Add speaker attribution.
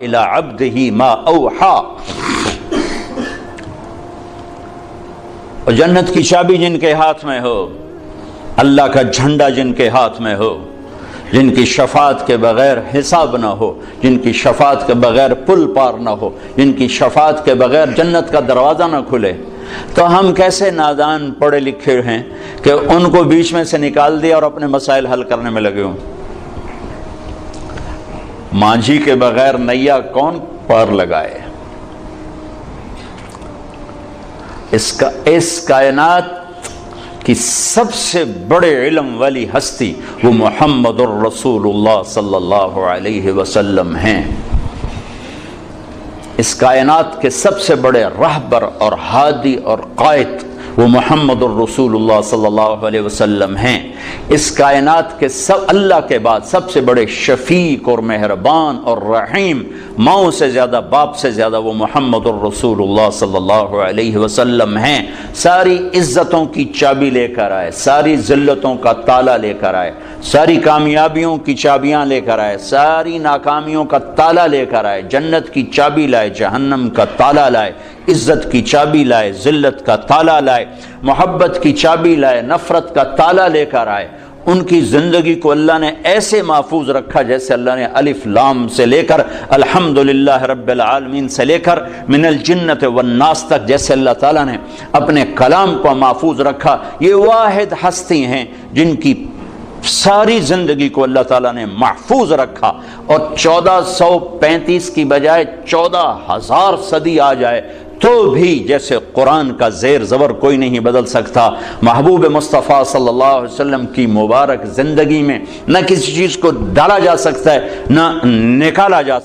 Speaker 1: الی عبدہ ما اوحا۔ اور جنت کی چابی جن کے ہاتھ میں ہو، اللہ کا جھنڈا جن کے ہاتھ میں ہو، جن کی شفاعت کے بغیر حساب نہ ہو، جن کی شفاعت کے بغیر پل پار نہ ہو، جن کی شفاعت کے بغیر جنت کا دروازہ نہ کھلے، تو ہم کیسے نادان پڑھے لکھے ہیں کہ ان کو بیچ میں سے نکال دیا اور اپنے مسائل حل کرنے میں لگے ہوں۔ مانجھی کے بغیر نیا کون پار لگائے؟ اس کائنات کی سب سے بڑے علم والی ہستی وہ محمد الرسول اللہ صلی اللہ علیہ وسلم ہیں۔ اس کائنات کے سب سے بڑے رہبر اور ہادی اور قائد وہ محمد الرسول اللہ صلی اللہ علیہ وسلم ہیں۔ اس کائنات کے اللہ کے بعد سب سے بڑے شفیق اور مہربان اور رحیم، ماؤں سے زیادہ باپ سے زیادہ وہ محمد الرسول اللہ صلی اللہ علیہ وسلم ہیں۔ ساری عزتوں کی چابی لے کر آئے، ساری ذلتوں کا تالا لے کر آئے، ساری کامیابیوں کی چابیاں لے کر آئے، ساری ناکامیوں کا تالا لے کر آئے، جنت کی چابی لائے، جہنم کا تالا لائے، عزت کی چابی لائے، ذلت کا تالا لائے، محبت کی چابی لائے، نفرت کا تالا لے کر آئے۔ ان کی زندگی کو اللہ نے ایسے محفوظ رکھا جیسے اللہ نے الف لام سے لے کر الحمدللہ رب العالمین سے لے کر من الجنت والناس تک جیسے اللہ تعالیٰ نے اپنے کلام کو محفوظ رکھا۔ یہ واحد ہستی ہیں جن کی ساری زندگی کو اللہ تعالیٰ نے محفوظ رکھا، اور 1435 کی بجائے 14,000 صدی آ جائے تو بھی جیسے قرآن کا زیر زبر کوئی نہیں بدل سکتا۔ محبوب مصطفیٰ صلی اللہ علیہ وسلم کی مبارک زندگی میں نہ کسی چیز کو ڈالا جا سکتا ہے نہ نکالا جا سکتا ہے۔